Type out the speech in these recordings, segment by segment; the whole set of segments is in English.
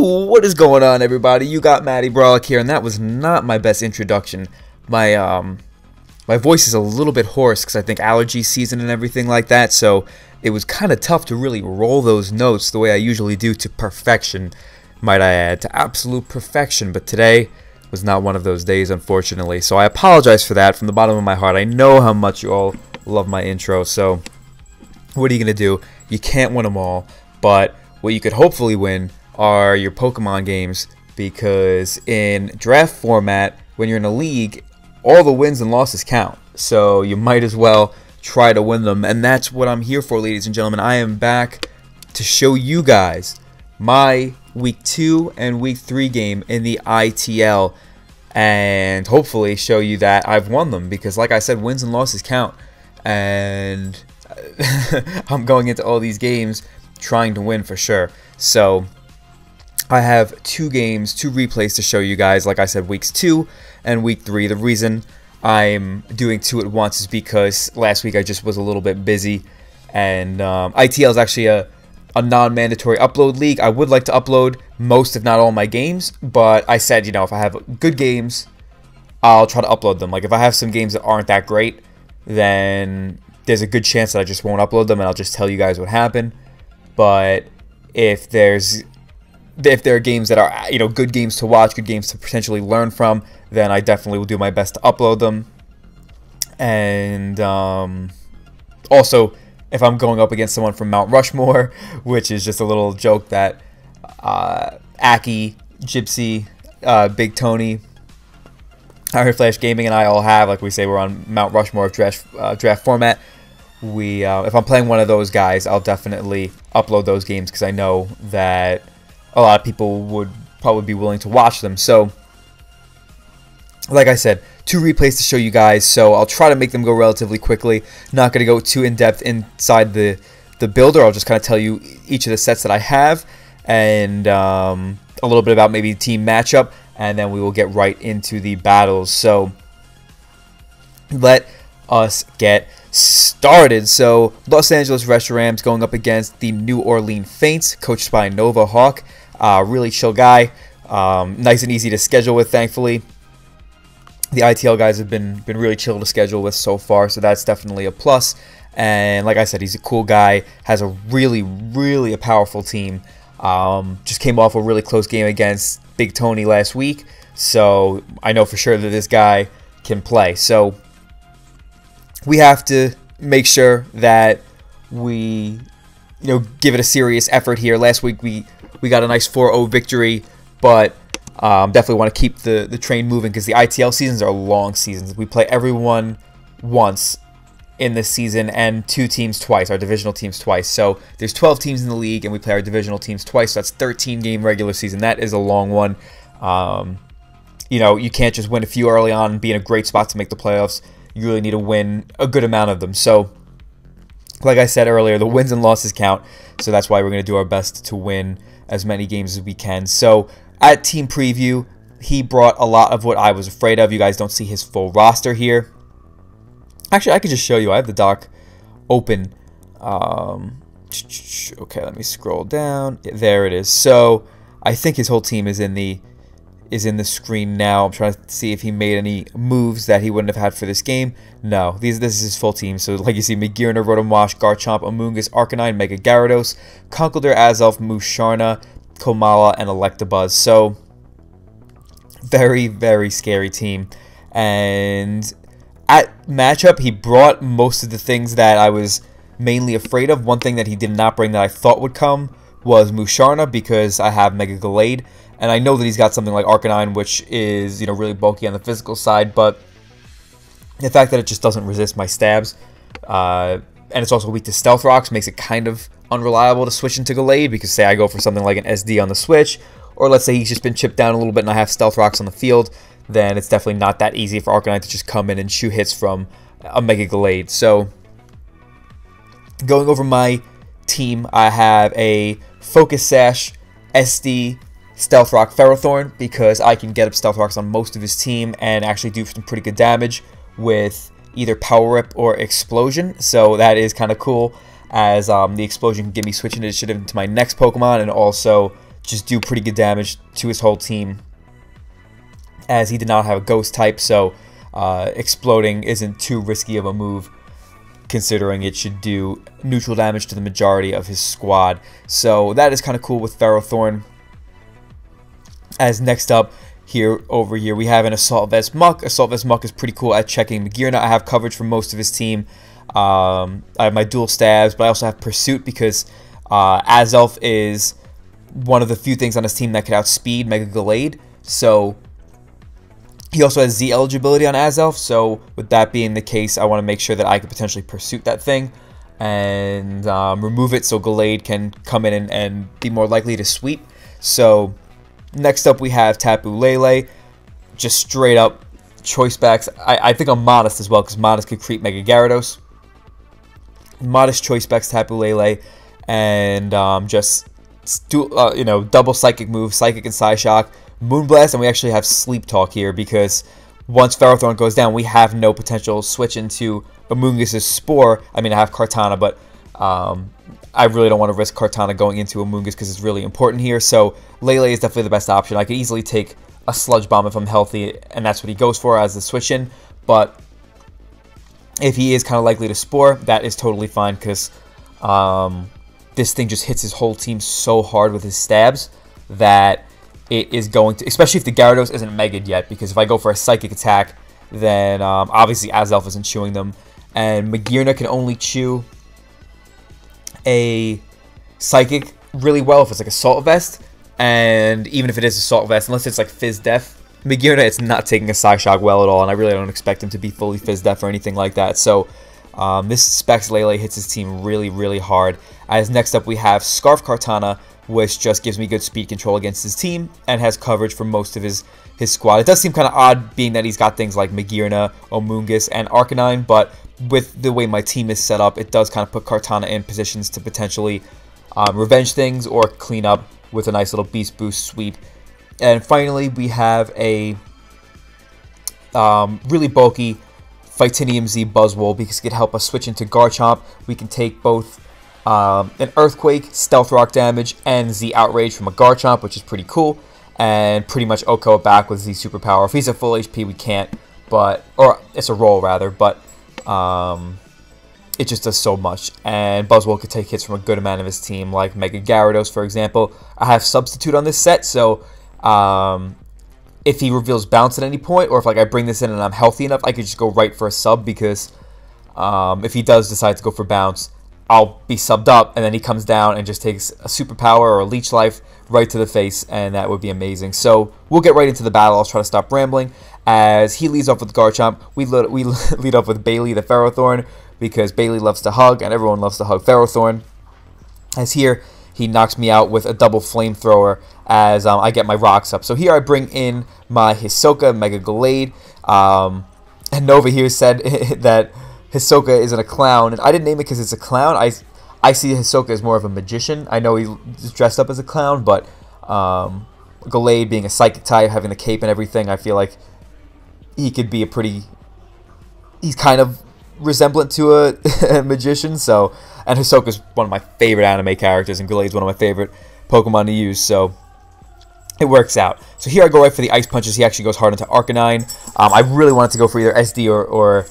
What is going on, everybody? You got Matty Brollic here, and that was not my best introduction. My voice is a little bit hoarse because I think allergy season and everything like that, so it was kind of tough to really roll those notes the way I usually do to perfection, might I add, to absolute perfection. But today was not one of those days, unfortunately, so I apologize for that from the bottom of my heart. I know how much you all love my intro, so what are you going to do? You can't win them all, but what you could hopefully win are your Pokemon games, because in draft format, when you're in a league, all the wins and losses count, so you might as well try to win them. And that's what I'm here for, ladies and gentlemen. I am back to show you guys my week 2 and week 3 game in the ITL, and hopefully show you that I've won them, because like I said, wins and losses count, and I'm going into all these games trying to win for sure. So I have 2 games, 2 replays to show you guys. Like I said, weeks 2 and week 3. The reason I'm doing 2 at once is because last week I just was a little bit busy, and ITL is actually a non-mandatory upload league. I would like to upload most, if not all, my games, but I said, you know, if I have good games, I'll try to upload them. Like, if I have some games that aren't that great, then there's a good chance that I just won't upload them, and I'll just tell you guys what happened. But if there are games that are, you know, good games to watch, good games to potentially learn from, then I definitely will do my best to upload them. And also, if I'm going up against someone from Mount Rushmore, which is just a little joke that Akki, Gypsy, Big Tony, Iron Flash Gaming, and I all have, like we say, we're on Mount Rushmore of draft format. If I'm playing one of those guys, I'll definitely upload those games, because I know that a lot of people would probably be willing to watch them. So, like I said, 2 replays to show you guys, so I'll try to make them go relatively quickly. Not going to go too in-depth inside the builder. I'll just kind of tell you each of the sets that I have, and a little bit about maybe team matchup, and then we will get right into the battles. So, let us get started. So, Los Angeles Reshirams going up against the New Orleans Faints, coached by Nova Hawk. Really chill guy, nice and easy to schedule with, thankfully. The ITL guys have been really chill to schedule with so far, so that's definitely a plus. And like I said, he's a cool guy, has a really a powerful team. Just came off a really close game against Big Tony last week, so I know for sure that this guy can play. So we have to make sure that we, you know, give it a serious effort here. Last week we got a nice 4-0 victory, but definitely want to keep the train moving, because the ITL seasons are long seasons. We play everyone once in this season, and 2 teams twice, our divisional teams twice. So there's 12 teams in the league, and we play our divisional teams twice. So that's 13-game regular season. That is a long one. You know, you can't just win a few early on and be in a great spot to make the playoffs. You really need to win a good amount of them. So, like I said earlier, the wins and losses count. So that's why we're going to do our best to win as many games as we can. So at team preview, he brought a lot of what I was afraid of. You guys don't see his full roster here. Actually, I could just show you. I have the doc open. Okay, let me scroll down. There it is. So I think his whole team is in the screen now. I'm trying to see if he made any moves that he wouldn't have had for this game. No, this is his full team. So like you see, Magirna, Rotomwash, Garchomp, Amoonguss, Arcanine, Mega Gyarados, Conkeldurr, Azelf, Musharna, Komala, and Electabuzz. So very scary team. And at matchup, he brought most of the things that I was mainly afraid of. One thing that he did not bring that I thought would come was Musharna, because I have Mega Gallade, and I know that he's got something like Arcanine, which is, you know, really bulky on the physical side, but the fact that it just doesn't resist my stabs, and it's also weak to Stealth Rocks, makes it kind of unreliable to switch into Gallade, because say I go for something like an SD on the switch, or let's say he's just been chipped down a little bit and I have Stealth Rocks on the field, then it's definitely not that easy for Arcanine to just come in and shoot hits from a Mega Gallade. So, going over my team, I have a Focus Sash, SD, Stealth Rock, Ferrothorn, because I can get up Stealth Rocks on most of his team and actually do some pretty good damage with either Power Whip or Explosion. So that is kind of cool, as the Explosion can give me switch initiative into my next Pokemon, and also just do pretty good damage to his whole team, as he did not have a ghost type, so exploding isn't too risky of a move, considering it should do neutral damage to the majority of his squad. So that is kind of cool with Ferrothorn. As next up, over here, we have an Assault Vest Muck. Assault Vest Muck is pretty cool at checking Magearna. I have coverage for most of his team. I have my dual stabs, but I also have Pursuit because Azelf is one of the few things on his team that can outspeed Mega Gallade. So he also has Z eligibility on Azelf. So with that being the case, I want to make sure that I can potentially Pursuit that thing and remove it so Gallade can come in and be more likely to sweep. So next up we have Tapu Lele, just straight up choice backs. I think I'm Modest as well because Modest could creep Mega Gyarados. Modest choice backs Tapu Lele and just do double psychic moves, Psychic and Psyshock, Moonblast, and we actually have Sleep Talk here because once Ferrothorn goes down, we have no potential switch into Amoonguss' Spore. I mean, I have Kartana, but I really don't want to risk Kartana going into Amoonguss because it's really important here. So Lele is definitely the best option. I could easily take a Sludge Bomb if I'm healthy, and that's what he goes for as the switch in. But if he is kind of likely to Spore, that is totally fine because this thing just hits his whole team so hard with his stabs that it is going to, especially if the Gyarados isn't Mega'd yet, because if I go for a Psychic attack, then obviously Azelf isn't chewing them, and Magearna can only chew a Psychic really well if it's like Assault Vest, and even if it is Assault Vest, unless it's like Fizz Def, Magearna, it's not taking a Psyshock well at all, and I really don't expect him to be fully Fizz Def or anything like that. So this Specs Lele hits his team really, really hard. As next up we have Scarf Kartana, which just gives me good speed control against his team and has coverage for most of his squad. It does seem kind of odd being that he's got things like Magearna, Amoonguss, and Arcanine, but with the way my team is set up, it does kind of put Kartana in positions to potentially revenge things or clean up with a nice little Beast Boost sweep. And finally, we have a really bulky Phytinium Z Buzzwole because it could help us switch into Garchomp. We can take both an Earthquake, Stealth Rock damage, and Z Outrage from a Garchomp, which is pretty cool, and pretty much OHKO it back with Z Superpower. If he's at full HP, we can't, or it's a roll rather, but it just does so much. And Buzzwole could take hits from a good amount of his team, like Mega Gyarados, for example. I have Substitute on this set, so if he reveals Bounce at any point, or if like I bring this in and I'm healthy enough, I could just go right for a sub, because if he does decide to go for Bounce, I'll be subbed up, and then he comes down and just takes a Superpower or a Leech Life right to the face, and that would be amazing. So we'll get right into the battle. I'll try to stop rambling. As he leads off with Garchomp, we lead off with Bailey the Ferrothorn, because Bailey loves to hug, and everyone loves to hug Ferrothorn. As here, he knocks me out with a double Flamethrower as I get my rocks up. So here I bring in my Hisoka Mega Gallade, and Nova here said that Hisoka isn't a clown, and I didn't name it because it's a clown. I see Hisoka as more of a magician. I know he's dressed up as a clown, but Gallade being a psychic type, having the cape and everything, I feel like he could be he's kind of resemblant to a magician. So, and Hisoka's one of my favorite anime characters, and Gallade's one of my favorite Pokemon to use, so it works out. So here I go right for the Ice Punches. He actually goes hard into Arcanine. I really wanted to go for either SD or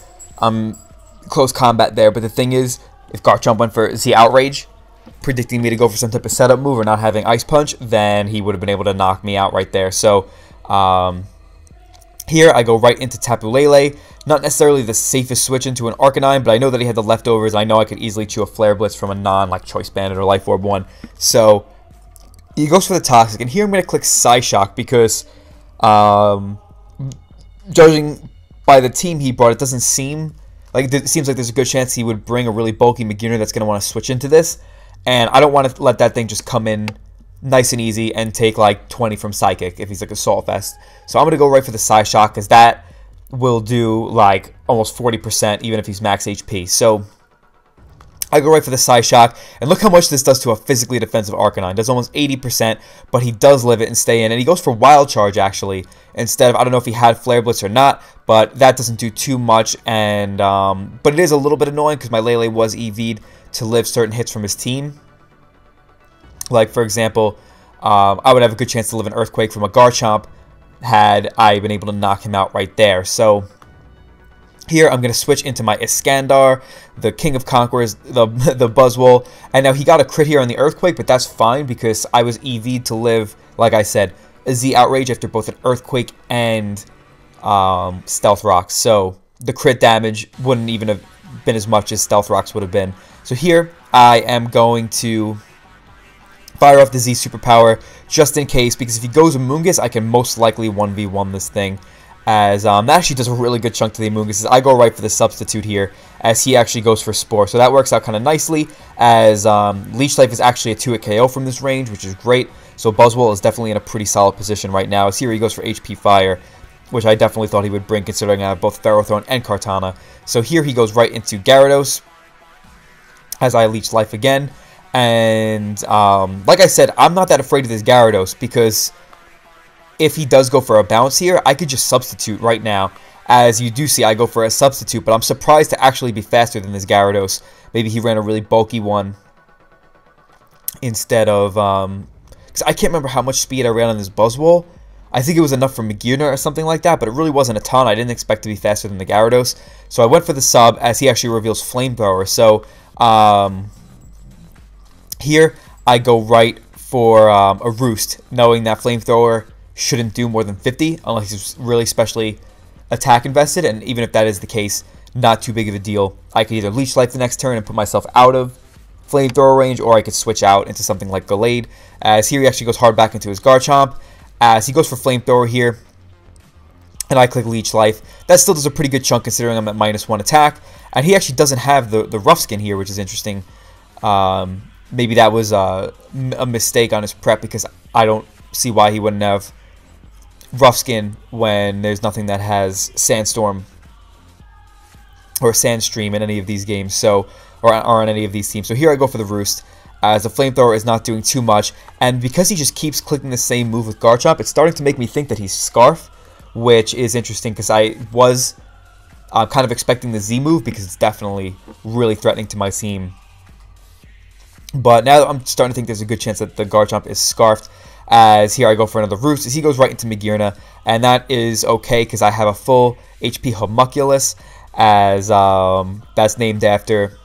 close combat there, but the thing is, if Garchomp went for Z Outrage, predicting me to go for some type of setup move or not having Ice Punch, then he would have been able to knock me out right there. So here I go right into Tapu Lele. Not necessarily the safest switch into an Arcanine, but I know that he had the leftovers. I know I could easily chew a Flare Blitz from a like Choice Bandit or Life Orb one. So he goes for the Toxic, and here I'm going to click Psyshock because judging by the team he brought, it doesn't seem like it seems like there's a good chance he would bring a really bulky Magearna that's going to want to switch into this, and I don't want to let that thing just come in nice and easy and take like 20 from Psychic if he's like Assault Vest. So I'm going to go right for the Psyshock because that will do like almost 40% even if he's max HP. So I go right for the Psyshock, and look how much this does to a physically defensive Arcanine. Does almost 80%, but he does live it and stay in, and he goes for Wild Charge actually instead of, I don't know if he had Flare Blitz or not, but that doesn't do too much, and but it is a little bit annoying because my Lele was EV'd to live certain hits from his team. Like for example, I would have a good chance to live an Earthquake from a Garchomp had I been able to knock him out right there. So here I'm going to switch into my Iskandar, the King of Conquerors, the Buzzwole. And now he got a crit here on the Earthquake, but that's fine because I was EV'd to live, like I said, a Z Outrage after both an Earthquake and Stealth Rocks. So the crit damage wouldn't even have been as much as Stealth Rocks would have been. So here I am going to fire off the Z Superpower just in case, because if he goes Amoonguss, I can most likely 1v1 this thing. As that actually does a really good chunk to the Amoonguss. I go right for the Substitute here, as he actually goes for Spore. So that works out kind of nicely, as Leech Life is actually a 2-hit KO from this range, which is great. So Buzzwole is definitely in a pretty solid position right now, as here he goes for HP Fire, which I definitely thought he would bring, considering I have both Ferrothorn and Kartana. So here he goes right into Gyarados, as I Leech Life again. And like I said, I'm not that afraid of this Gyarados, because if he does go for a bounce here, I could just Substitute right now. As you do see, I go for a Substitute, but I'm surprised to actually be faster than this Gyarados. Maybe he ran a really bulky one instead of... because I can't remember how much speed I ran on this Buzzwole. I think it was enough for Magearna or something like that, but it really wasn't a ton. I didn't expect to be faster than the Gyarados. So I went for the sub, as he actually reveals Flamethrower. So here I go right for a Roost, knowing that Flamethrower shouldn't do more than 50 unless he's really specially attack invested, and even if that is the case, not too big of a deal. I could either Leech Life the next turn and put myself out of Flamethrower range, or I could switch out into something like Gallade, as here he actually goes hard back into his Garchomp, as he goes for Flamethrower here, and I click Leech Life. That still does a pretty good chunk considering I'm at -1 attack, and he actually doesn't have the Rough Skin here, which is interesting. Maybe that was a mistake on his prep, because I don't see why he wouldn't have Rough Skin when there's nothing that has Sandstorm or Sandstream in any of these games, so or on any of these teams. So here I go for the Roost, as the Flamethrower is not doing too much, and because he just keeps clicking the same move with Garchomp, it's starting to make me think that he's Scarf, which is interesting because I was kind of expecting the Z move, because it's definitely really threatening to my team. But now I'm starting to think there's a good chance that the Garchomp is Scarfed, as here I go for another Roost, as he goes right into Magearna, and that is okay because I have a full HP Homunculus, as that's named after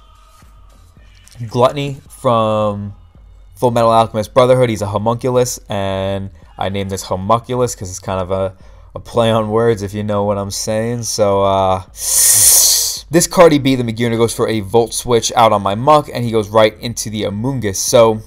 Gluttony from Full Metal Alchemist Brotherhood. He's a homunculus, and I named this Homunculus because it's kind of a play on words, if you know what I'm saying. So this Cardi B, the Magearna, goes for a Volt Switch out on my Muck, and he goes right into the Amoonguss. So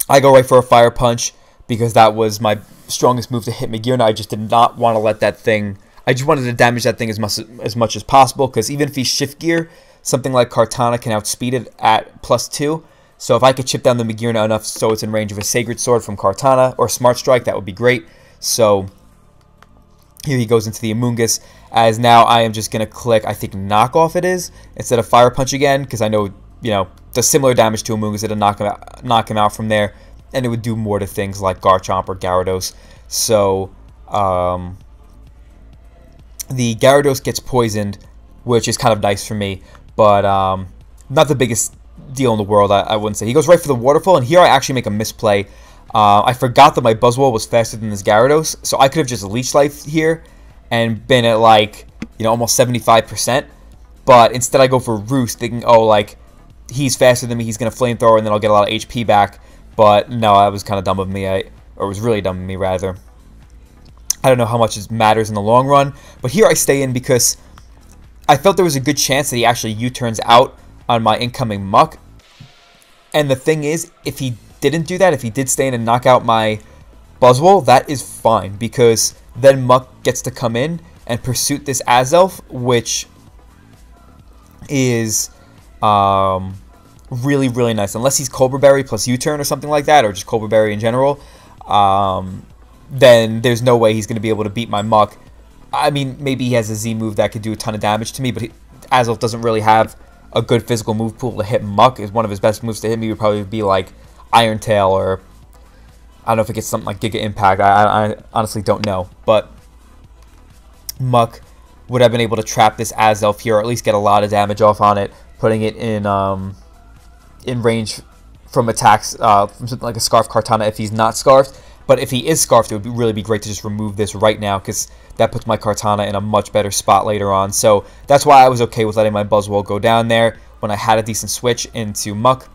I go right for a Fire Punch because that was my strongest move to hit Magearna. I just did not want to let that thing... I just wanted to damage that thing as much as possible, because even if he's Shift Gear, something like Kartana can outspeed it at +2. So if I could chip down the Magearna enough so it's in range of a Sacred Sword from Kartana or Smart Strike, that would be great. So here he goes into the Amoonguss, as now I am just going to click, I think Knock Off it is, instead of Fire Punch again, because I know, you know, does similar damage to Amoonguss, it'll knock him out from there, and it would do more to things like Garchomp or Gyarados. So the Gyarados gets poisoned, which is kind of nice for me, but not the biggest deal in the world, I wouldn't say. He goes right for the Waterfall, and here I actually make a misplay. I forgot that my Buzzwole was faster than this Gyarados, so I could have just Leech Life here and been at, like, you know, almost 75%. But instead I go for Roost, thinking, oh, like, he's faster than me, he's going to Flamethrower, and then I'll get a lot of HP back. But no, that was kind of dumb of me, or it was really dumb of me, rather. I don't know how much it matters in the long run, but here I stay in because I felt there was a good chance that he actually U-turns out on my incoming Muck. And the thing is, if he didn't do that, if he did stay in and knock out my Buzzwole, that is fine, because then Muck gets to come in and pursuit this Azelf, which is really, really nice. Unless he's Cobra Berry plus U-turn or something like that, or just Cobra Berry in general, then there's no way he's going to be able to beat my Muck. I mean, maybe he has a Z move that could do a ton of damage to me, but Azelf doesn't really have a good physical move pool to hit Muck. Is one of his best moves to hit me would probably be like Iron Tail, or I don't know if it gets something like Giga Impact. I honestly don't know, but Muck would have been able to trap this Azelf here, or at least get a lot of damage off on it, putting it in range from attacks from something like a Scarf Kartana if he's not Scarfed. But if he is Scarfed, it would really be great to just remove this right now, because that puts my Kartana in a much better spot later on. So that's why I was okay with letting my Buzzwole go down there when I had a decent switch into Muck,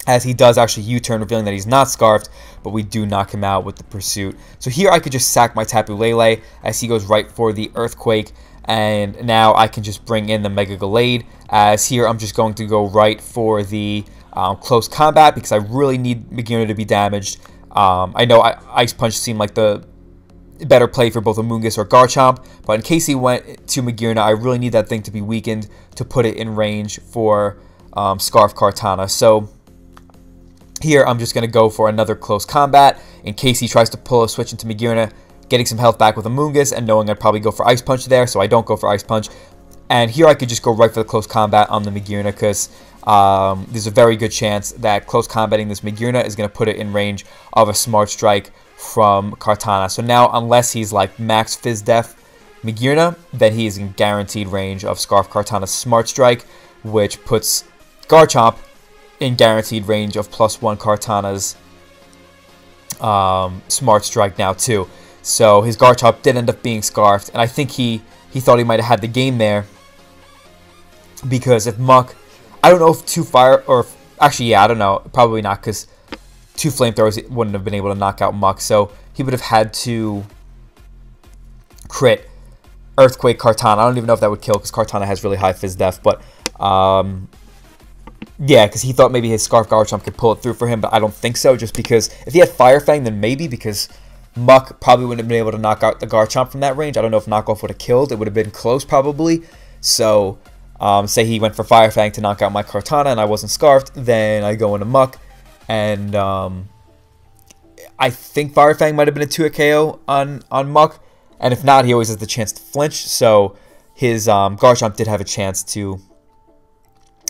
as he does actually U-turn, revealing that he's not Scarfed, but we do knock him out with the Pursuit. So here I could just sack my Tapu Lele as he goes right for the Earthquake, and now I can just bring in the Mega Gallade, as here I'm just going to go right for the close combat, because I really need Magearna to be damaged. I know Ice Punch seemed like the better play for both Amoonguss or Garchomp, but in case he went to Magearna, I really need that thing to be weakened to put it in range for Scarf Kartana. So here I'm just going to go for another close combat in case he tries to pull a switch into Magearna, getting some health back with Amoonguss and knowing I'd probably go for Ice Punch there, so I don't go for Ice Punch. And here I could just go right for the close combat on the Magearna, because there's a very good chance that close combating this Magearna is going to put it in range of a Smart Strike from Kartana. So now, unless he's like max Fizz Def Magearna, then he is in guaranteed range of Scarf Kartana's Smart Strike, which puts Garchomp in guaranteed range of +1 Kartana's Smart Strike now too. So his Garchomp did end up being Scarfed, and I think he thought he might have had the game there, because if Muck, I don't know if 2 fire, or actually, yeah, I don't know, probably not, because 2 flamethrowers wouldn't have been able to knock out Muck, so he would have had to crit Earthquake Kartana. I don't even know if that would kill, because Kartana has really high Fizz Def, but yeah, because he thought maybe his Scarf Garchomp could pull it through for him, but I don't think so, just because if he had Fire Fang, then maybe, because Muck probably wouldn't have been able to knock out the Garchomp from that range. I don't know if Knockoff would have killed. It would have been close, probably. So, say he went for Fire Fang to knock out my Kartana and I wasn't Scarfed, then I go into Muck, and I think Fire Fang might have been a 2-hit KO on Muck, and if not, he always has the chance to flinch, so his Garchomp did have a chance to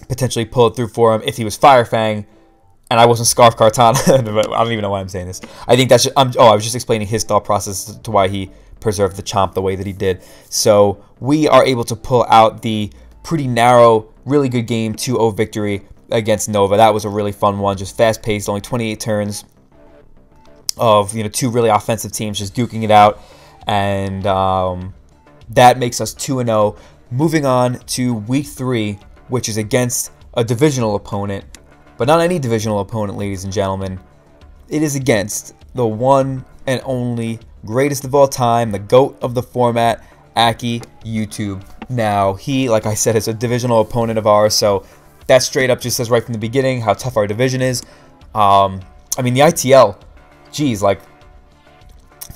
potentially pull it through for him if he was Fire Fang, and I wasn't Scarf Kartana. I don't even know why I'm saying this. I think that's just, I was just explaining his thought process to why he preserved the Chomp the way that he did. So we are able to pull out the pretty narrow, really good game 2-0 victory against Nova. That was a really fun one, just fast-paced, only 28 turns of 2 really offensive teams just duking it out, and that makes us 2-0. Moving on to week 3, which is against a divisional opponent. But not any divisional opponent, ladies and gentlemen. It is against the one and only greatest of all time, the GOAT of the format, Akki YouTube. Now, he, like I said, is a divisional opponent of ours, so that straight up just says right from the beginning how tough our division is. I mean, the ITL, geez, like,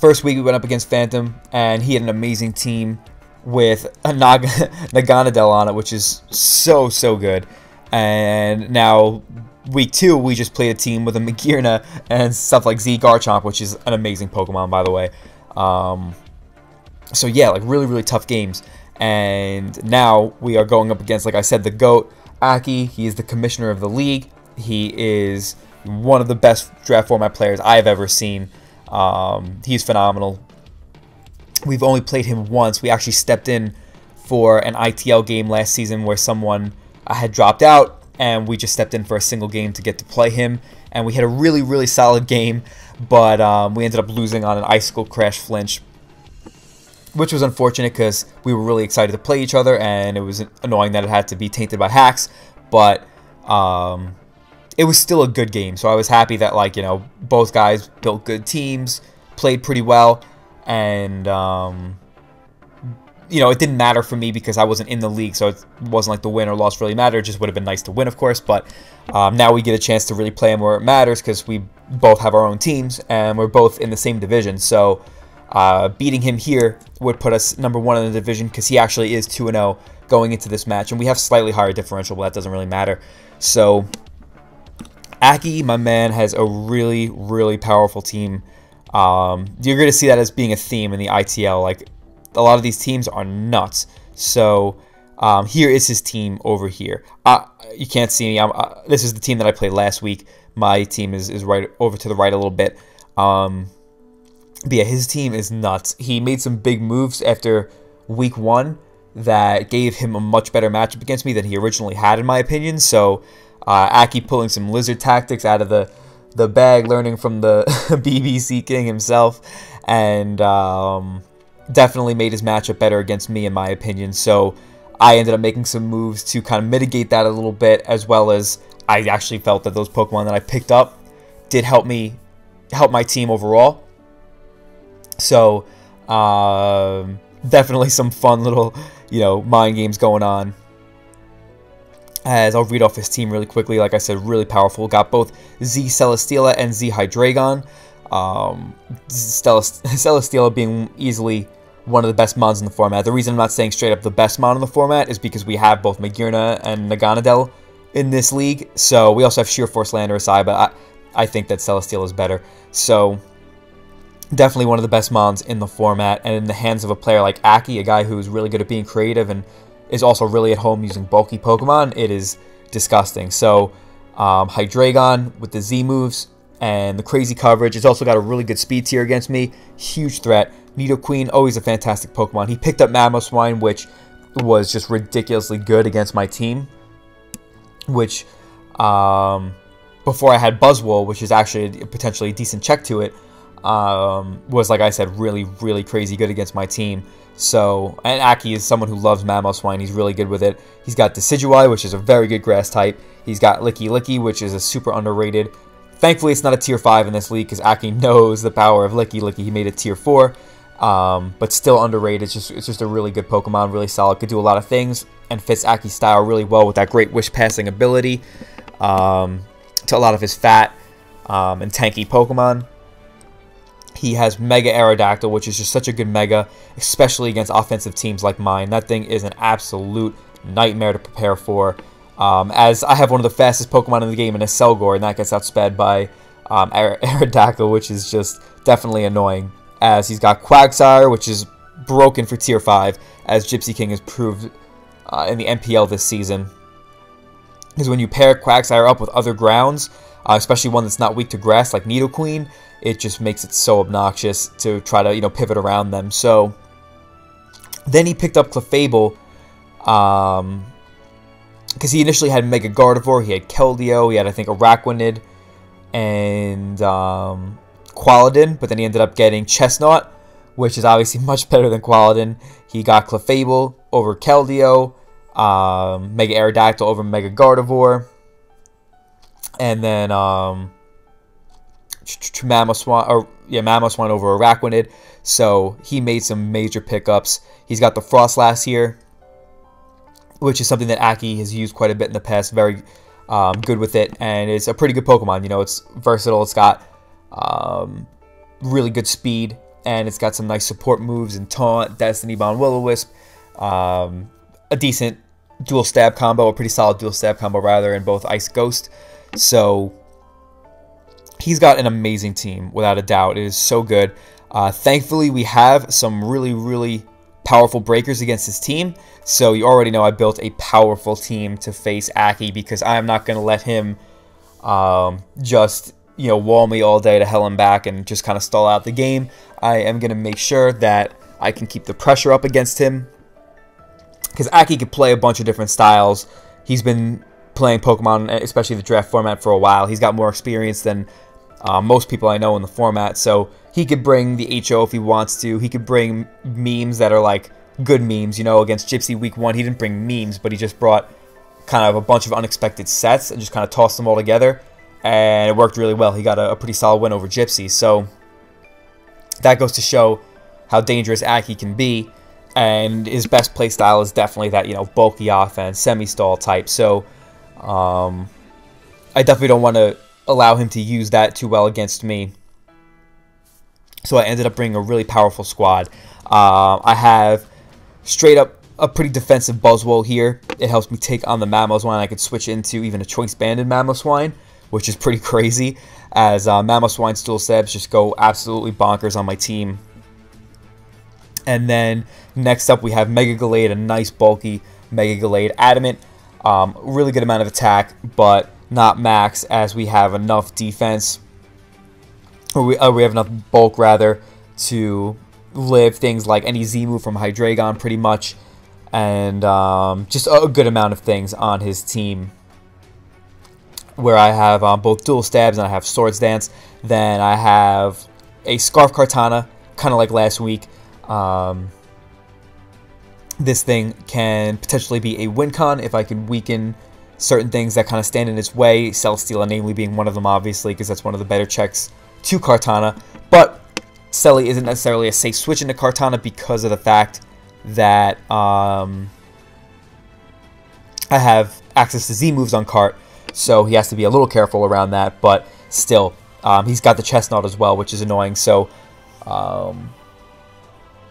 first week we went up against Phantom, and he had an amazing team with a Naganadel on it, which is so good. And now, week 2, we just played a team with a Magearna and stuff like Z Garchomp, which is an amazing Pokemon, by the way. So yeah, like really tough games. And now we are going up against, like I said, the GOAT, Akki. He is the commissioner of the league. He is one of the best draft format players I have ever seen. He's phenomenal. We've only played him once. We actually stepped in for an ITL game last season where someone had dropped out, and we just stepped in for a single game to get to play him, and we had a really solid game, but we ended up losing on an Icicle Crash flinch, which was unfortunate because we were really excited to play each other, and it was annoying that it had to be tainted by hacks, but it was still a good game, so I was happy that, like, both guys built good teams, played pretty well, and it didn't matter for me because I wasn't in the league, so it wasn't like the win or loss really mattered. It just would have been nice to win, of course, but now we get a chance to really play him where it matters because we both have our own teams, and we're both in the same division, so beating him here would put us #1 in the division because he actually is 2-0 going into this match, and we have slightly higher differential, but that doesn't really matter. So Akki, my man, has a really powerful team. You're going to see that as being a theme in the ITL. Like, a lot of these teams are nuts. So here is his team over here. You can't see me. This is the team that I played last week. My team is right over to the right a little bit. But yeah, his team is nuts. He made some big moves after week 1 that gave him a much better matchup against me than he originally had, in my opinion. So Akki pulling some lizard tactics out of the bag, learning from the BBC King himself, and definitely made his matchup better against me, in my opinion. So I ended up making some moves to kind of mitigate that a little bit, as well as I actually felt that those Pokemon that I picked up did help my team overall. So definitely some fun little, mind games going on. As I'll read off his team really quickly. Like I said, really powerful. Got both Z Celesteela and Z Hydreigon. Celesteela being easily one of the best mons in the format. The reason I'm not saying straight up the best mon in the format is because we have both Magearna and Naganadel in this league. So we also have Sheer Force Landorus, but I think that Celesteela is better. So definitely one of the best mons in the format, and in the hands of a player like Akki, a guy who's really good at being creative and is also really at home using bulky Pokemon, it is disgusting. So Hydreigon with the Z moves and the crazy coverage. It's also got a really good speed tier against me. Huge threat. Nidoqueen, always a fantastic Pokemon. He picked up Mamoswine, which was just ridiculously good against my team. Which, before I had Buzzwole, which is actually potentially a decent check to it, was, like I said, really, really crazy good against my team. So, and Akki is someone who loves Mamoswine. He's really good with it. He's got Decidueye, which is a very good grass type. He's got Licky Licky, which is a super underrated. Thankfully, it's not a tier 5 in this league because Akki knows the power of Licky Licky. He made it tier 4, but still underrated. It's just a really good Pokemon, really solid. Could do a lot of things and fits Akki's style really well with that great Wish passing ability to a lot of his fat and tanky Pokemon. He has Mega Aerodactyl, which is just such a good Mega, especially against offensive teams like mine. That thing is an absolute nightmare to prepare for. As I have one of the fastest Pokemon in the game in a Selgor, and that gets outsped by Aerodactyl, which is just definitely annoying. As he's got Quagsire, which is broken for tier 5, as Gypsy King has proved in the MPL this season. Because when you pair Quagsire up with other grounds, especially one that's not weak to grass like Nidoqueen, it just makes it so obnoxious to try to, pivot around them. So then he picked up Clefable, because he initially had Mega Gardevoir, he had Keldeo, he had, I think, Araquanid, and Qualadin, but then he ended up getting Chestnut, which is obviously much better than Qualadin. He got Clefable over Keldeo, Mega Aerodactyl over Mega Gardevoir, and then Mamoswine over Araquanid. So he made some major pickups. He's got the Frostlass here, which is something that Akki has used quite a bit in the past. Very good with it, and it's a pretty good Pokemon. It's versatile. It's got really good speed, and it's got some nice support moves and Taunt, Destiny Bond, Will-O-Wisp, a decent dual stab combo, a pretty solid dual stab combo rather, in both Ice Ghost. So he's got an amazing team, without a doubt. It is so good. Thankfully, we have some really, really powerful breakers against his team. So you already know I built a powerful team to face Akki, because I am not going to let him just, wall me all day to hell and back and just kind of stall out the game. I am going to make sure that I can keep the pressure up against him, because Akki could play a bunch of different styles. He's been playing Pokemon, especially the draft format, for a while. He's got more experience than most people I know in the format, so he could bring the HO if he wants to. He could bring memes that are like good memes. Against Gypsy week 1, he didn't bring memes, but he just brought kind of a bunch of unexpected sets and just kind of tossed them all together, and it worked really well. He got a pretty solid win over Gypsy, so that goes to show how dangerous Akki can be. And his best play style is definitely that, bulky offense, semi-stall type. So I definitely don't want to allow him to use that too well against me. So I ended up bringing a really powerful squad. I have straight up a pretty defensive Buzzwole here. It helps me take on the Mamoswine. I could switch into even a Choice Banded Mamoswine, which is pretty crazy, as Mamoswine's dual stabs just go absolutely bonkers on my team. And then next up we have Mega Gallade, a nice bulky Mega Gallade. Adamant, really good amount of attack, but not max, as we have enough defense, or we have enough bulk rather, to live things like any Z move from Hydreigon pretty much, and just a good amount of things on his team. where I have both dual stabs and I have swords dance. Then I have a scarf Kartana, kind of like last week. This thing can potentially be a win con if I can weaken certain things that kind of stand in its way, Celesteela namely being one of them, obviously, because that's one of the better checks to Kartana. But Celi isn't necessarily a safe switch into Kartana because of the fact that I have access to Z moves on Kart, so he has to be a little careful around that. But still, he's got the Chestnut as well, which is annoying. So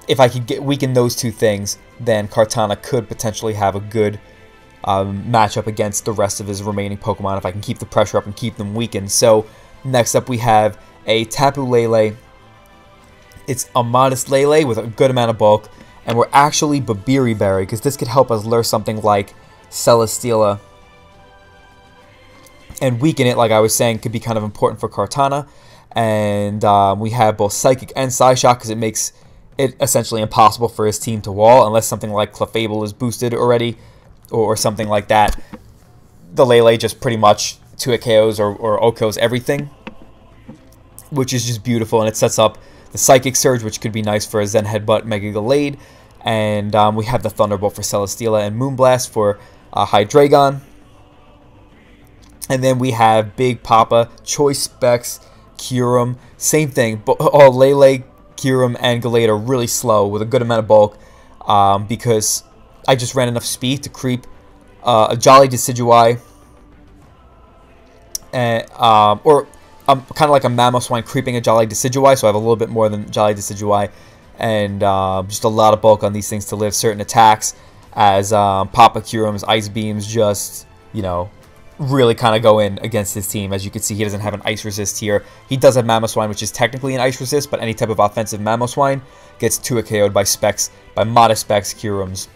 if I could weaken those two things, then Kartana could potentially have a good matchup against the rest of his remaining Pokemon if I can keep the pressure up and keep them weakened. So next up we have a Tapu Lele. It's a modest Lele with a good amount of bulk, and we're actually Babiri Berry, because this could help us lure something like Celesteela and weaken it, like I was saying, could be kind of important for Kartana. And we have both Psychic and Psyshock, because it makes it essentially impossible for his team to wall, unless something like Clefable is boosted already, or something like that. The Lele just pretty much 2-hit KOs or OHKOs everything, which is just beautiful, and it sets up the Psychic Surge, which could be nice for a Zen Headbutt, Mega Gallade, and we have the Thunderbolt for Celesteela and Moonblast for Hydreigon. And then we have Big Papa, Choice Specs, Kyurem, same thing, but all Lele, Kyurem, and Gallade are really slow with a good amount of bulk, because I just ran enough speed to creep a Jolly Decidueye, and, or kind of like a Mamoswine creeping a Jolly Decidueye, so I have a little bit more than Jolly Decidueye, and just a lot of bulk on these things to live certain attacks, as Papa Kyurem's Ice Beams just, you know, really kind of go in against his team. As you can see, he doesn't have an Ice Resist here. He does have Mamoswine, which is technically an Ice Resist, but any type of offensive Mamoswine gets 2-hit KO'd by Specs, by Modest Specs Kyurem's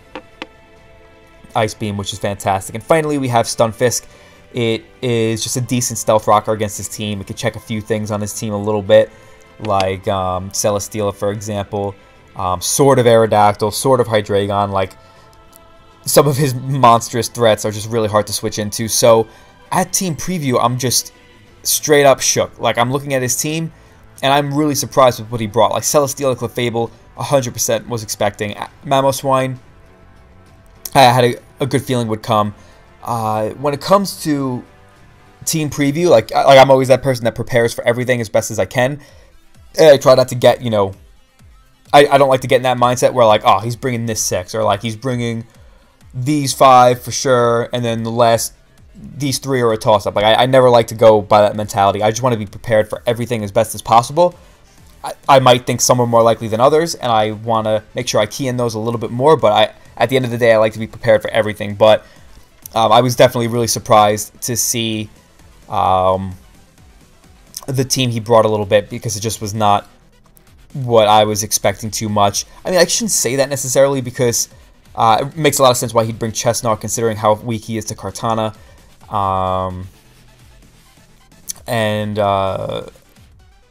Ice Beam, which is fantastic. And finally, we have Stunfisk. It is just a decent stealth rocker against his team. It can check a few things on his team a little bit, like Celesteela, for example, Sword of Aerodactyl, Sword of Hydreigon. Like, some of his monstrous threats are just really hard to switch into. So at Team Preview, I'm just straight up shook. Like, I'm looking at his team, and I'm really surprised with what he brought. Like, Celesteela, Clefable, 100% was expecting. Mamoswine, I had a good feeling would come. When it comes to Team Preview, like I'm always that person that prepares for everything as best as I can. And I try not to get, you know, I don't like to get in that mindset where, like, oh, he's bringing this 6, or like he's bringing these 5 for sure, and then these 3 are a toss-up. Like, I never like to go by that mentality. I just want to be prepared for everything as best as possible. I might think some are more likely than others, and I want to make sure I key in those a little bit more, but at the end of the day, I like to be prepared for everything. But I was definitely really surprised to see the team he brought a little bit, because it just was not what I was expecting too much. I mean, I shouldn't say that necessarily, because it makes a lot of sense why he'd bring Chestnut, considering how weak he is to Kartana.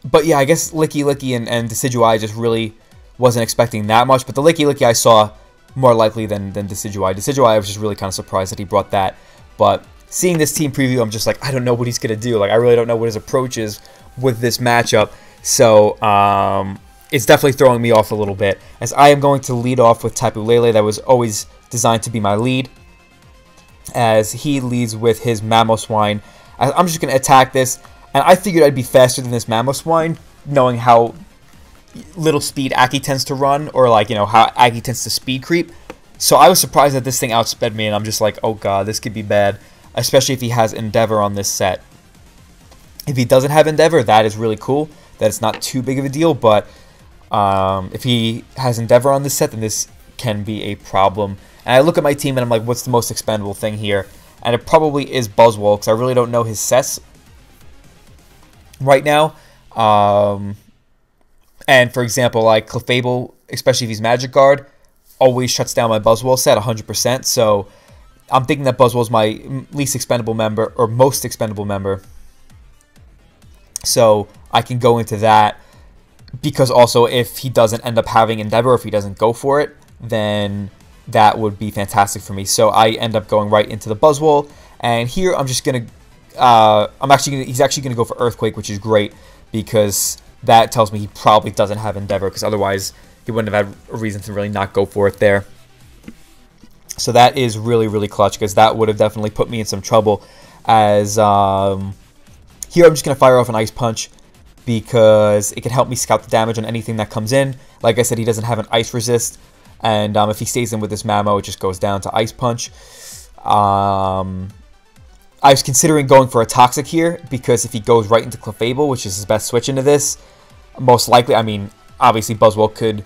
But yeah, I guess Licky and Decidueye just really wasn't expecting that much. But the Licky I saw more likely than Decidueye. Decidueye, I was just really kind of surprised that he brought that. But seeing this team preview, I'm just like, I don't know what he's going to do. Like, I really don't know what his approach is with this matchup. So, it's definitely throwing me off a little bit, as I am going to lead off with Tapu Lele. That was always designed to be my lead, as he leads with his Mamoswine. I'm just going to attack this, and I figured I'd be faster than this Mamoswine, knowing how little speed Akki tends to run, or like, you know, how Akki tends to speed creep. So I was surprised that this thing outsped me, and I'm just like, oh god, this could be bad, especially if he has Endeavor on this set. If he doesn't have Endeavor, that is really cool. That it's not too big of a deal, but if he has Endeavor on this set, then this can be a problem. And I look at my team and I'm like, what's the most expendable thing here? And it probably is Buzzwole, because I really don't know his sets right now. And for example, like Clefable, especially if he's Magic Guard, always shuts down my Buzzwole set 100%. So I'm thinking that Buzzwole is my least expendable member, or most expendable member. So I can go into that, because also if he doesn't end up having Endeavor, if he doesn't go for it, then that would be fantastic for me. So I end up going right into the Buzzwole, and here I'm just going to he's actually gonna go for Earthquake, which is great because that tells me he probably doesn't have Endeavor, because otherwise he wouldn't have had a reason to really not go for it there. So that is really, really clutch, because that would have definitely put me in some trouble. As here, I'm just gonna fire off an Ice Punch because it can help me scout the damage on anything that comes in. Like I said, he doesn't have an Ice Resist, and if he stays in with this Mamo, it just goes down to Ice Punch. I was considering going for a Toxic here, because if he goes right into Clefable, which is his best switch into this, most likely, I mean, obviously Buzzwole could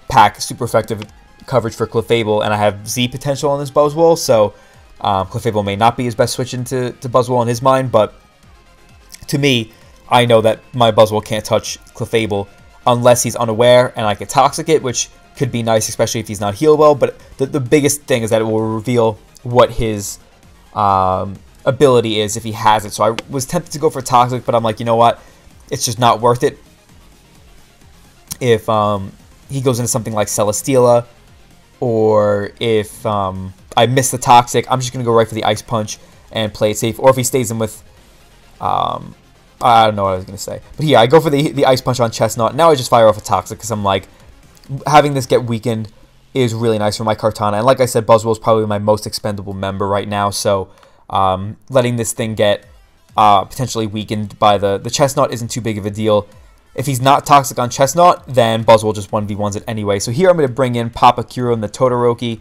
pack super effective coverage for Clefable, and I have Z potential on this Buzzwole, so Clefable may not be his best switch into Buzzwole in his mind, but to me, I know that my Buzzwole can't touch Clefable unless he's unaware, and I can Toxic it, which could be nice, especially if he's not healed well, but the biggest thing is that it will reveal what his ability is if he has it. So I was tempted to go for Toxic, but I'm like, you know what? It's just not worth it. If he goes into something like Celesteela, or if I miss the Toxic, I'm just going to go right for the Ice Punch and play it safe. Or if he stays in with, I don't know what I was going to say. But yeah, I go for the Ice Punch on Chestnut. Now I just fire off a Toxic, because I'm like, having this get weakened is really nice for my Kartana. And like I said, Buzzwole is probably my most expendable member right now, so letting this thing get potentially weakened by the Chestnut isn't too big of a deal. If he's not Toxic on Chestnut, then Buzzwole just 1v1s it anyway. So here I'm going to bring in Papa Kuro and the Todoroki,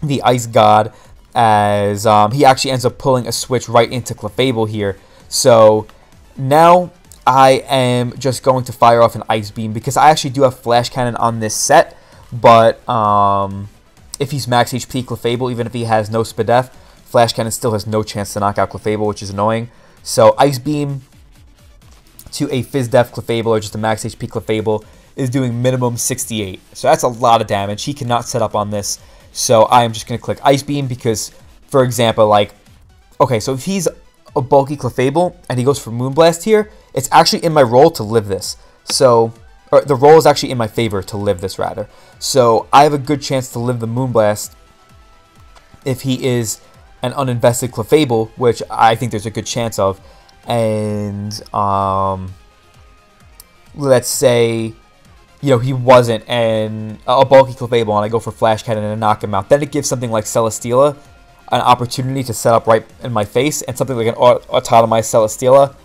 the Ice God, as he actually ends up pulling a switch right into Clefable here. So now I am just going to fire off an Ice Beam, because I actually do have Flash Cannon on this set, but if he's max HP Clefable, even if he has no Spadef, Flash Cannon still has no chance to knock out Clefable, which is annoying. So Ice Beam to a Fizz Def Clefable, or just a max HP Clefable, is doing minimum 68. So that's a lot of damage. He cannot set up on this. So I am just going to click Ice Beam because, for example, like, okay, so if he's a bulky Clefable and he goes for Moonblast here, it's actually in my role to live this. So, or the roll is actually in my favor to live this, rather. So I have a good chance to live the Moonblast if he is an uninvested Clefable, which I think there's a good chance of. And let's say, you know, he wasn't a bulky Clefable, and I go for Flash Cannon and knock him out. Then it gives something like Celesteela an opportunity to set up right in my face, and something like an Autotomized Celesteela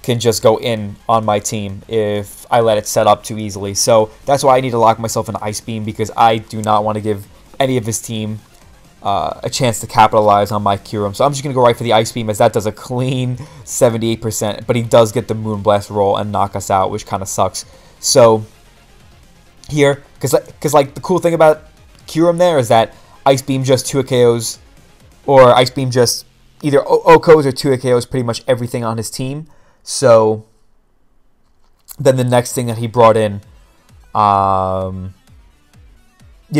can just go in on my team if I let it set up too easily. So that's why I need to lock myself in Ice Beam, because I do not want to give any of his team a chance to capitalize on my Kyurem. So I'm just going to go right for the Ice Beam, as that does a clean 78%, but he does get the Moonblast roll and knock us out, which kind of sucks. So here, because like the cool thing about Kyurem there is that Ice Beam just 2 KOs, or Ice Beam just either OKOs or 2 KOs pretty much everything on his team. So then the next thing that he brought in, you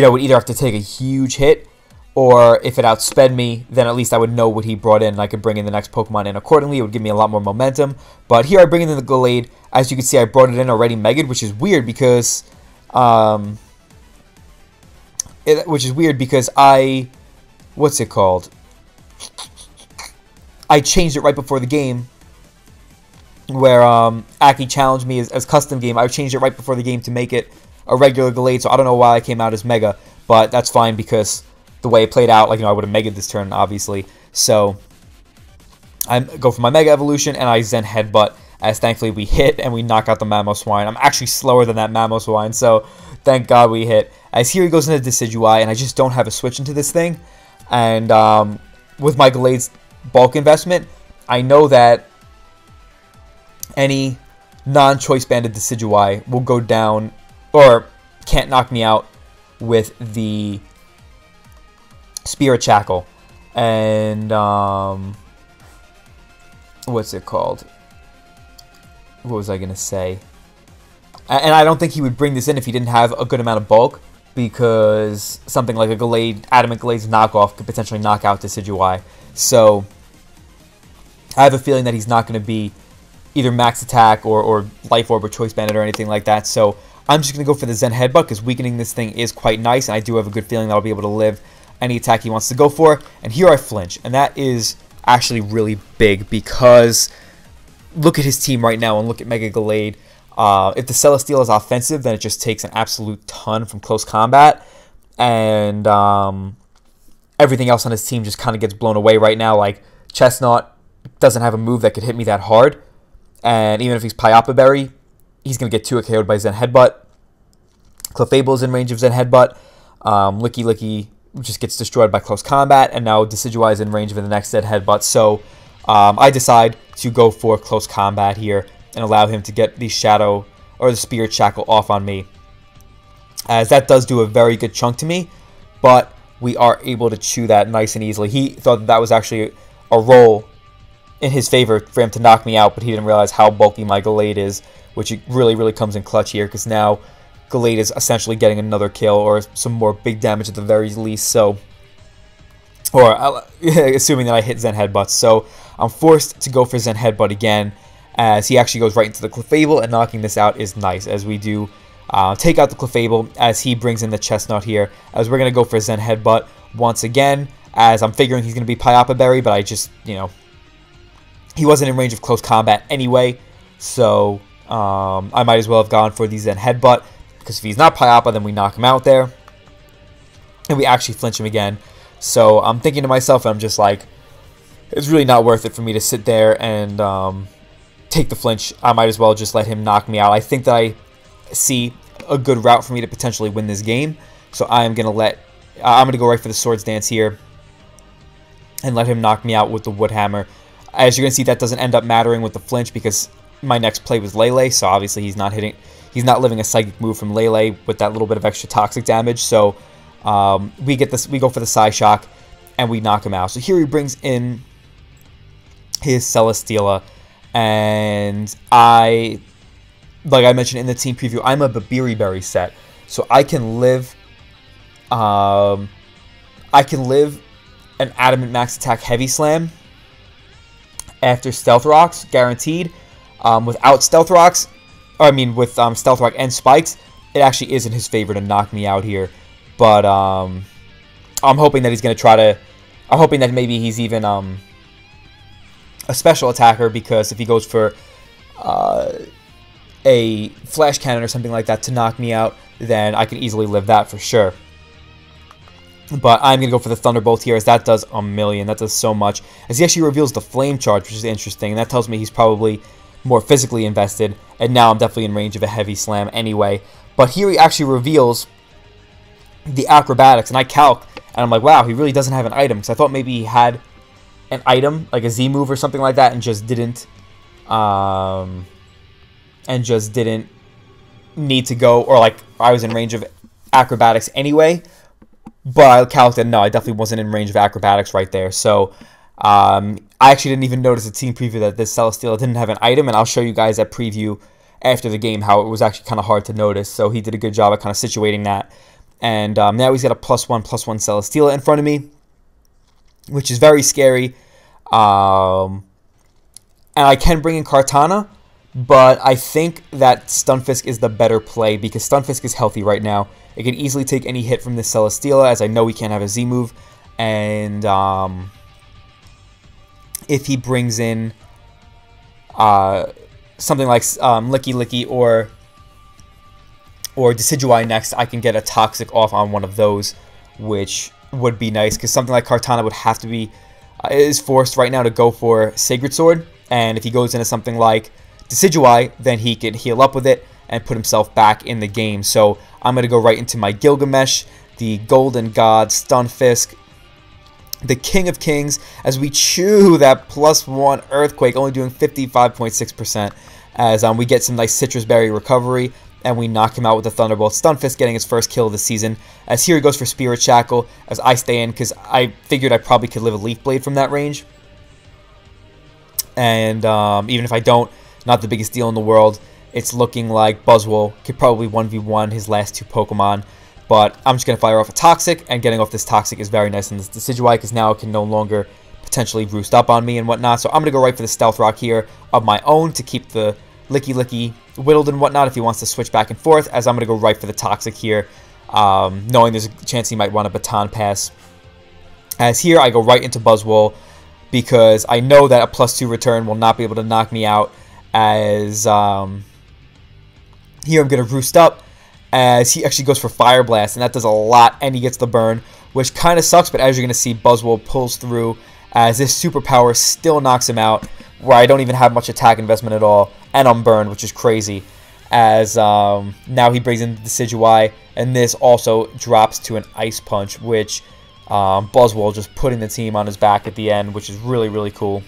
know, would either have to take a huge hit, or if it outsped me, then at least I would know what he brought in, and I could bring in the next Pokemon in accordingly. It would give me a lot more momentum. But here I bring in the Gallade. As you can see, I brought it in already Mega'd, which is weird because I, what's it called? I changed it right before the game, where Akki challenged me as custom game. I changed it right before the game to make it a regular Gallade, so I don't know why I came out as Mega, but that's fine because the way it played out, like, you know, I would have Mega'd this turn, obviously. So I go for my Mega Evolution, and I Zen Headbutt, as thankfully we hit, and we knock out the Mamoswine. I'm actually slower than that Mamoswine, so thank God we hit. As here he goes into Decidueye, and I just don't have a switch into this thing. And with my Gallade's bulk investment, I know that any non-choice banded Decidueye will go down, or can't knock me out with the Spirit Shackle. And what's it called? What was I gonna say? And I don't think he would bring this in if he didn't have a good amount of bulk, because something like a Gallade, Adamant Gallade's knockoff could potentially knock out Decidueye. So I have a feeling that he's not going to be either max attack or life orb or choice bandit or anything like that. So I'm just going to go for the Zen Headbutt, because weakening this thing is quite nice, and I do have a good feeling that I'll be able to live any attack he wants to go for. And here I flinch, and that is actually really big, because look at his team right now and look at Mega Gallade. If the Celesteela is offensive, then it just takes an absolute ton from close combat, and everything else on his team just kind of gets blown away right now. Like, Chestnut doesn't have a move that could hit me that hard, and even if he's Pyapa Berry, he's going to get 2-KO'd by Zen Headbutt. Clefable's in range of Zen Headbutt. Licky Licky just gets destroyed by close combat, and now Decidueye is in range of the next Zen Headbutt. So I decide to go for close combat here and allow him to get the Shadow or the Spirit Shackle off on me, as that does do a very good chunk to me, but we are able to chew that nice and easily. He thought that, that was actually a roll in his favor for him to knock me out, but he didn't realize how bulky my Gallade is, which really comes in clutch here, because now Gallade is essentially getting another kill or some more big damage at the very least. So, or assuming that I hit Zen Headbutt, so I'm forced to go for Zen Headbutt again, as he actually goes right into the Clefable, and knocking this out is nice, as we do take out the Clefable, as he brings in the Chestnut here, as we're going to go for Zen Headbutt once again, as I'm figuring he's going to be Pyapa Berry, but I just, you know, he wasn't in range of close combat anyway, so I might as well have gone for the Zen Headbutt, because if he's not Pyapa, then we knock him out there, and we actually flinch him again. So I'm thinking to myself, and I'm just like, it's really not worth it for me to sit there and take the flinch. I might as well just let him knock me out. I think that I see a good route for me to potentially win this game, so I'm gonna go right for the Swords Dance here and let him knock me out with the Wood Hammer. As you're gonna see, that doesn't end up mattering with the flinch, because my next play was Lele, so obviously he's not living a psychic move from Lele with that little bit of extra toxic damage. So we go for the Psyshock, and we knock him out. So here he brings in his Celesteela, and like I mentioned in the team preview, I'm a Babiri Berry set, so I can live an Adamant Max Attack Heavy Slam after Stealth Rocks, guaranteed. Without Stealth Rocks, or I mean with Stealth Rock and Spikes, it actually is in his favor to knock me out here. But I'm hoping that he's going to try to, I'm hoping that maybe he's even a special attacker, because if he goes for a Flash Cannon or something like that to knock me out, then I can easily live that for sure. But I'm going to go for the Thunderbolt here, as that does a million. That does so much. As he actually reveals the Flame Charge, which is interesting. And that tells me he's probably more physically invested. And now I'm definitely in range of a Heavy Slam anyway. But here he actually reveals the Acrobatics. And I calc, and I'm like, wow, he really doesn't have an item. Because I thought maybe he had an item, like a Z move or something like that, and just didn't need to go, or like I was in range of Acrobatics anyway. But I calculated, no, I definitely wasn't in range of Acrobatics right there. So I actually didn't even notice the team preview that this Celesteela didn't have an item, and I'll show you guys that preview after the game how it was actually kind of hard to notice. So he did a good job at kind of situating that. And now he's got a +1/+1 Celesteela in front of me, which is very scary. And I can bring in Kartana, but I think that Stunfisk is the better play, because Stunfisk is healthy right now. It can easily take any hit from this Celesteela, as I know he can't have a Z move. And if he brings in something like Licky Licky or Decidueye next, I can get a Toxic off on one of those, which would be nice, because something like Kartana would have to be, is forced right now to go for Sacred Sword, and if he goes into something like Decidueye, then he could heal up with it and put himself back in the game. So I'm going to go right into my Gilgamesh, the Golden God, Stunfisk, the King of Kings, as we chew that +1 Earthquake, only doing 55.6%, as we get some nice Citrus Berry recovery, and we knock him out with the Thunderbolt. Stunfisk getting his first kill of the season, as here he goes for Spirit Shackle, as I stay in, because I figured I probably could live a Leaf Blade from that range. And even if I don't, not the biggest deal in the world. It's looking like Buzzwole could probably 1v1 his last two Pokemon. But I'm just going to fire off a Toxic, and getting off this Toxic is very nice in this Decidueye, because now it can no longer potentially roost up on me and whatnot. So I'm going to go right for the Stealth Rock here of my own to keep the Licky Licky whittled and whatnot if he wants to switch back and forth, as I'm going to go right for the Toxic here, knowing there's a chance he might want a Baton Pass. As here I go right into Buzzwole, because I know that a +2 return will not be able to knock me out, as here I'm going to roost up, as he actually goes for Fire Blast, and that does a lot, and he gets the burn, which kind of sucks, but as you're going to see, Buzzwole pulls through, as this superpower still knocks him out, where I don't even have much attack investment at all, and I'm burned, which is crazy, as now he brings in the Decidueye, and this also drops to an Ice Punch, which Buzzwole just putting the team on his back at the end, which is really, really cool.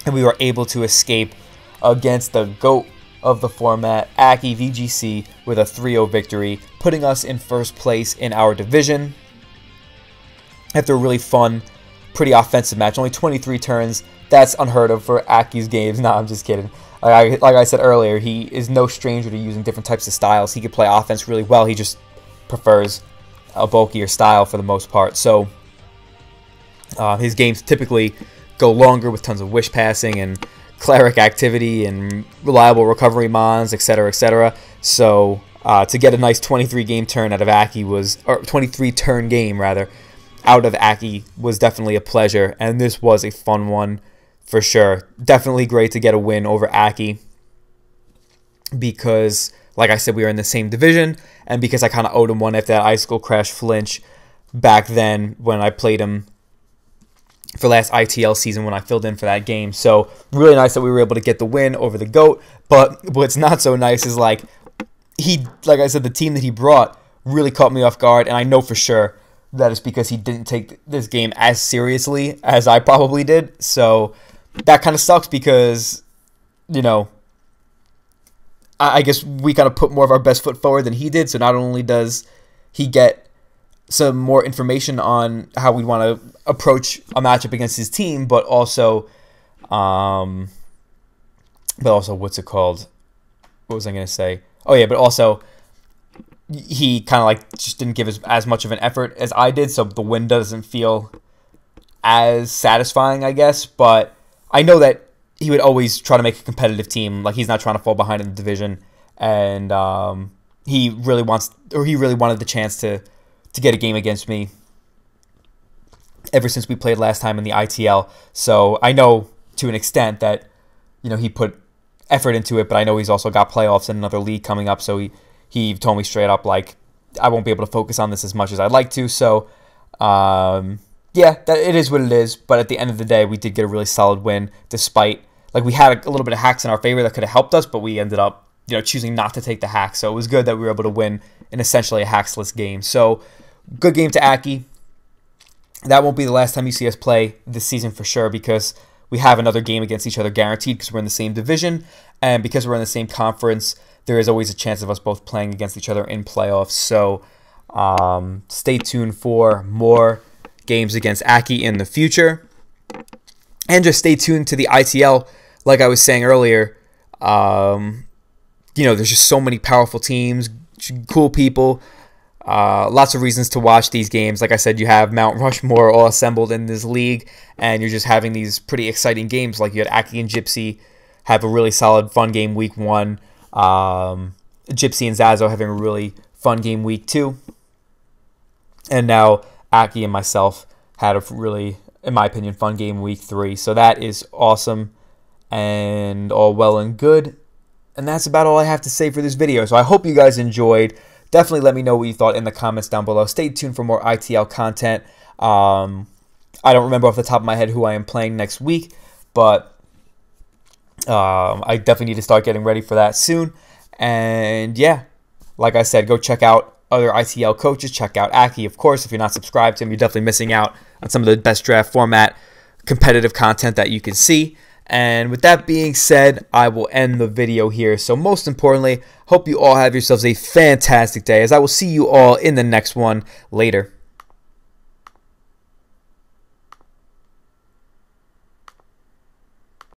And we were able to escape against the GOAT of the format, Akki VGC, with a 3-0 victory, putting us in first place in our division. After a really fun, pretty offensive match, only 23 turns, that's unheard of for Akki's games. Nah, I'm just kidding. Like I said earlier, he is no stranger to using different types of styles. He could play offense really well, he just prefers a bulkier style for the most part. So his games typically go longer with tons of wish passing and cleric activity and reliable recovery mons, etc., etc. So to get a nice 23 game turn out of Akki was, or 23 turn game rather, out of Akki was definitely a pleasure, and this was a fun one for sure. Definitely great to get a win over Akki because, like I said, we were in the same division, and because I kind of owed him one after that Icicle Crash flinch back then when I played him for last ITL season when I filled in for that game. So really nice that we were able to get the win over the GOAT, but what's not so nice is like I said, the team that he brought really caught me off guard, and I know for sure that is because he didn't take this game as seriously as I probably did. So that kind of sucks because, you know, I guess we kind of put more of our best foot forward than he did. So not only does he get some more information on how we want to approach a matchup against his team, but also what's it called? What was I going to say? Oh yeah, but also he kind of like just didn't give as much of an effort as I did, so the win doesn't feel as satisfying, I guess. But I know that he would always try to make a competitive team. Like, he's not trying to fall behind in the division, and he really wanted the chance to get a game against me ever since we played last time in the ITL. So I know to an extent that, you know, he put effort into it, but I know he's also got playoffs in another league coming up, so he told me straight up, like, I won't be able to focus on this as much as I'd like to. So yeah, it is what it is, but at the end of the day, we did get a really solid win, despite, like, we had a little bit of hacks in our favor that could have helped us, but we ended up, you know, choosing not to take the hack. So it was good that we were able to win in essentially a hacksless game. So good game to Akki. That won't be the last time you see us play this season for sure, because we have another game against each other guaranteed, because we're in the same division, and because we're in the same conference, there is always a chance of us both playing against each other in playoffs. So stay tuned for more games against Akki in the future. And just stay tuned to the ITL. Like I was saying earlier, you know, there's just so many powerful teams, cool people, lots of reasons to watch these games. Like I said, you have Mount Rushmore all assembled in this league, and you're just having these pretty exciting games. Like, you had Akki and Gypsy have a really solid, fun game week 1. Gypsy and Zazo having a really fun game week 2. And now Akki and myself had a really, in my opinion, fun game week 3. So that is awesome and all well and good. And that's about all I have to say for this video. So I hope you guys enjoyed. Definitely let me know what you thought in the comments down below. Stay tuned for more ITL content. I don't remember off the top of my head who I am playing next week, but I definitely need to start getting ready for that soon. And yeah, like I said, go check out other ITL coaches. Check out Akki, of course. If you're not subscribed to him, you're definitely missing out on some of the best draft format competitive content that you can see. And with that being said, I will end the video here. So most importantly, hope you all have yourselves a fantastic day, as I will see you all in the next one. Later.